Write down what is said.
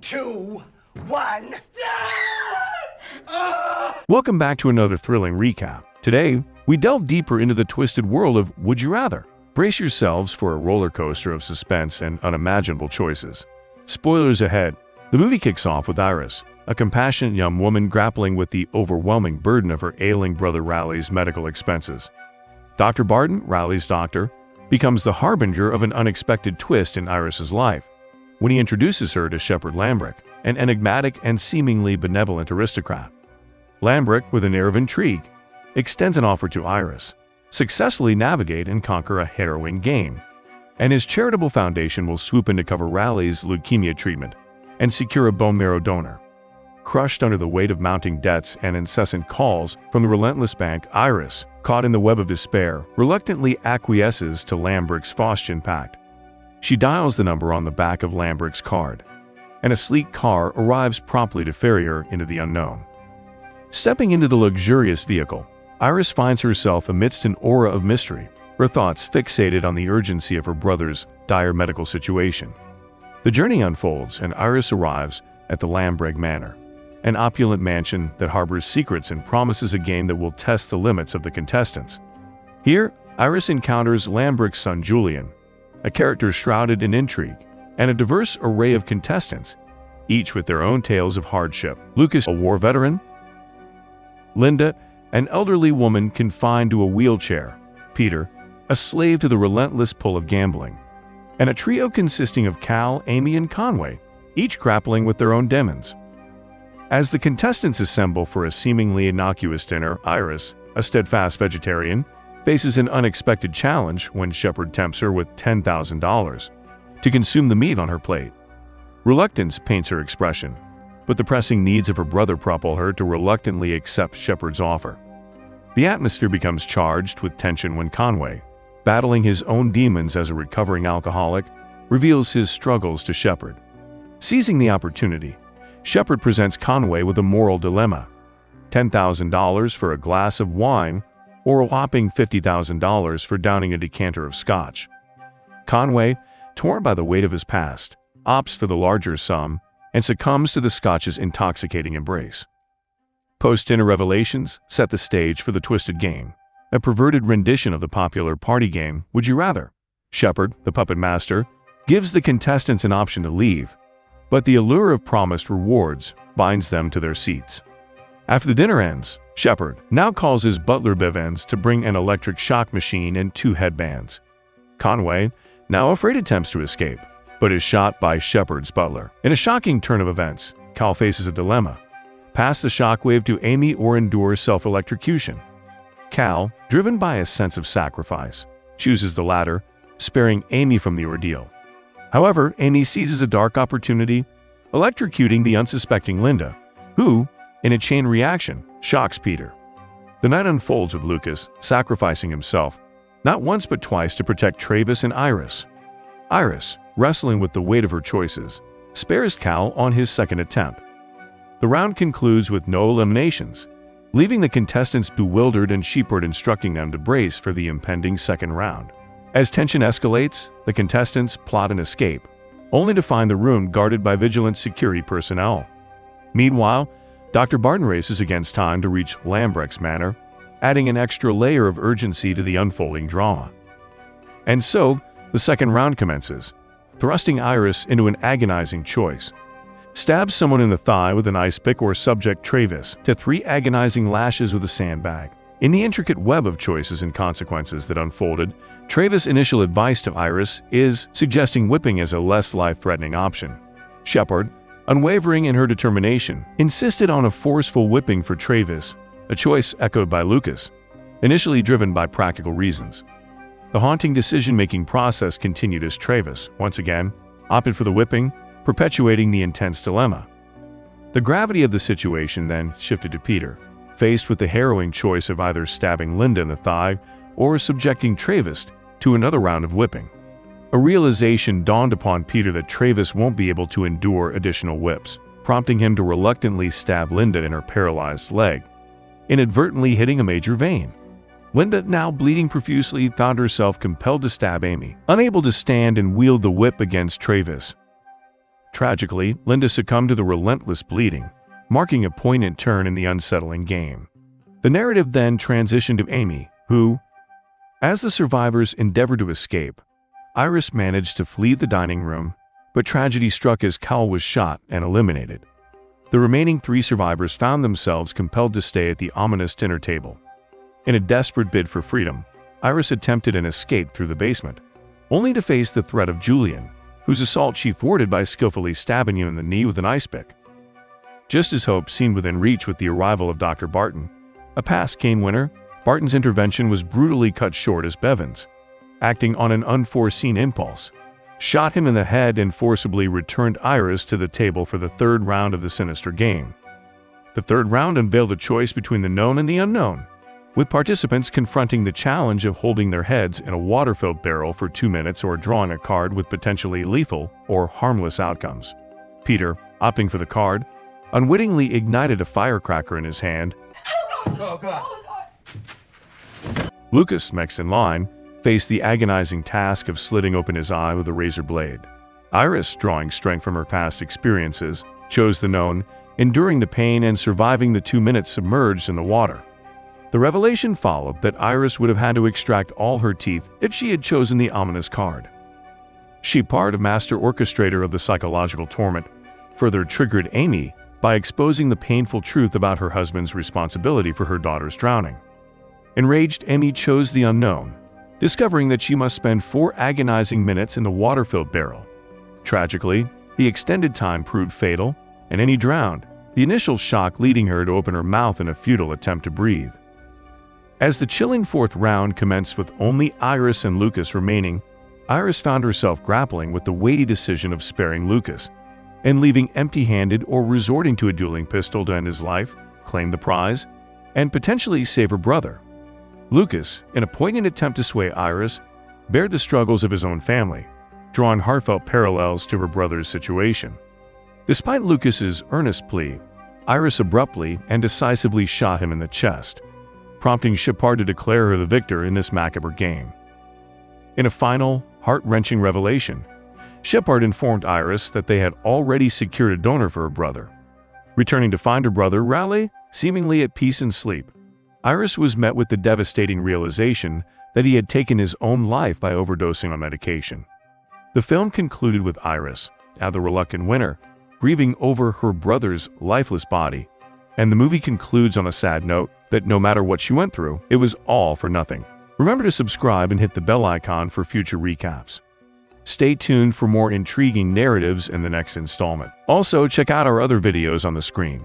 2, 1. Welcome back to another thrilling recap. Today, we delve deeper into the twisted world of Would You Rather. Brace yourselves for a roller coaster of suspense and unimaginable choices. Spoilers ahead. The movie kicks off with Iris, a compassionate young woman grappling with the overwhelming burden of her ailing brother Riley's medical expenses. Dr. Barton, Riley's doctor, becomes the harbinger of an unexpected twist in Iris's life when he introduces her to Shepard Lambrick, an enigmatic and seemingly benevolent aristocrat. Lambrick, with an air of intrigue, extends an offer to Iris: successfully navigate and conquer a harrowing game, and his charitable foundation will swoop in to cover Riley's leukemia treatment and secure a bone marrow donor. Crushed under the weight of mounting debts and incessant calls from the relentless bank, Iris, caught in the web of despair, reluctantly acquiesces to Lambrick's Faustian pact. She dials the number on the back of Lambrick's card, and a sleek car arrives promptly to ferry her into the unknown. Stepping into the luxurious vehicle, Iris finds herself amidst an aura of mystery, her thoughts fixated on the urgency of her brother's dire medical situation. The journey unfolds, and Iris arrives at the Lambrick Manor, an opulent mansion that harbors secrets and promises a game that will test the limits of the contestants. Here, Iris encounters Lambrick's son Julian, a character shrouded in intrigue, and a diverse array of contestants, each with their own tales of hardship. Lucas, a war veteran; Linda, an elderly woman confined to a wheelchair; Peter, a slave to the relentless pull of gambling; and a trio consisting of Cal, Amy, and Conway, each grappling with their own demons. As the contestants assemble for a seemingly innocuous dinner, Iris, a steadfast vegetarian, faces an unexpected challenge when Shepard tempts her with $10,000 to consume the meat on her plate. Reluctance paints her expression, but the pressing needs of her brother propel her to reluctantly accept Shepard's offer. The atmosphere becomes charged with tension when Conway, battling his own demons as a recovering alcoholic, reveals his struggles to Shepard. Seizing the opportunity, Shepard presents Conway with a moral dilemma: $10,000 for a glass of wine or a whopping $50,000 for downing a decanter of scotch. Conway, torn by the weight of his past, opts for the larger sum and succumbs to the scotch's intoxicating embrace. Post-dinner revelations set the stage for the twisted game, a perverted rendition of the popular party game Would You Rather. Shepard, the puppet master, gives the contestants an option to leave, but the allure of promised rewards binds them to their seats. After the dinner ends, Shepard now calls his butler Bivens to bring an electric shock machine and 2 headbands. Conway, now afraid, attempts to escape, but is shot by Shepard's butler. In a shocking turn of events, Cal faces a dilemma: pass the shockwave to Amy or endure self-electrocution. Cal, driven by a sense of sacrifice, chooses the latter, sparing Amy from the ordeal. However, Amy seizes a dark opportunity, electrocuting the unsuspecting Linda, who, in a chain reaction, shocks Peter. The night unfolds with Lucas sacrificing himself, not once but twice, to protect Travis and Iris. Iris, wrestling with the weight of her choices, spares Cal on his second attempt. The round concludes with no eliminations, leaving the contestants bewildered and Shepard instructing them to brace for the impending second round. As tension escalates, the contestants plot an escape, only to find the room guarded by vigilant security personnel. Meanwhile, Dr. Barton races against time to reach Lambrick's manor, adding an extra layer of urgency to the unfolding drama. And so, the second round commences, thrusting Iris into an agonizing choice: stab someone in the thigh with an ice pick or subject Travis to 3 agonizing lashes with a sandbag. In the intricate web of choices and consequences that unfolded, Travis' initial advice to Iris is suggesting whipping as a less life-threatening option. Shepard, unwavering in her determination, insisted on a forceful whipping for Travis, a choice echoed by Lucas, initially driven by practical reasons. The haunting decision-making process continued as Travis, once again, opted for the whipping, perpetuating the intense dilemma. The gravity of the situation then shifted to Peter, faced with the harrowing choice of either stabbing Linda in the thigh or subjecting Travis to another round of whipping. A realization dawned upon Peter that Travis won't be able to endure additional whips, prompting him to reluctantly stab Linda in her paralyzed leg, inadvertently hitting a major vein. Linda, now bleeding profusely, found herself compelled to stab Amy, unable to stand and wield the whip against Travis. Tragically, Linda succumbed to the relentless bleeding, marking a poignant turn in the unsettling game. The narrative then transitioned to Amy, who, as the survivors endeavored to escape, Iris managed to flee the dining room, but tragedy struck as Cal was shot and eliminated. The remaining 3 survivors found themselves compelled to stay at the ominous dinner table. In a desperate bid for freedom, Iris attempted an escape through the basement, only to face the threat of Julian, whose assault she thwarted by skillfully stabbing him in the knee with an ice pick. Just as hope seemed within reach with the arrival of Dr. Barton, a past Kane winner, Barton's intervention was brutally cut short as Bevins, acting on an unforeseen impulse, shot him in the head and forcibly returned Iris to the table for the 3rd round of the sinister game. The 3rd round unveiled a choice between the known and the unknown, with participants confronting the challenge of holding their heads in a water-filled barrel for 2 minutes or drawing a card with potentially lethal or harmless outcomes. Peter, opting for the card, unwittingly ignited a firecracker in his hand. Oh, God. Lucas, next in line, faced the agonizing task of slitting open his eye with a razor blade. Iris, drawing strength from her past experiences, chose the known, enduring the pain and surviving the 2 minutes submerged in the water. The revelation followed that Iris would have had to extract all her teeth if she had chosen the ominous card. She, part of master orchestrator of the psychological torment, further triggered Amy by exposing the painful truth about her husband's responsibility for her daughter's drowning. Enraged, Amy chose the unknown, discovering that she must spend 4 agonizing minutes in the water-filled barrel. Tragically, the extended time proved fatal, and Amy drowned, the initial shock leading her to open her mouth in a futile attempt to breathe. As the chilling 4th round commenced with only Iris and Lucas remaining, Iris found herself grappling with the weighty decision of sparing Lucas and leaving empty-handed or resorting to a dueling pistol to end his life, claim the prize, and potentially save her brother. Lucas, in a poignant attempt to sway Iris, bared the struggles of his own family, drawing heartfelt parallels to her brother's situation. Despite Lucas's earnest plea, Iris abruptly and decisively shot him in the chest, prompting Shepard to declare her the victor in this macabre game. In a final, heart-wrenching revelation, Shepard informed Iris that they had already secured a donor for her brother. Returning to find her brother Raleigh, seemingly at peace and sleep, Iris was met with the devastating realization that he had taken his own life by overdosing on medication. The film concluded with Iris, now the reluctant winner, grieving over her brother's lifeless body, and the movie concludes on a sad note that no matter what she went through, it was all for nothing. Remember to subscribe and hit the bell icon for future recaps. Stay tuned for more intriguing narratives in the next installment. Also, check out our other videos on the screen.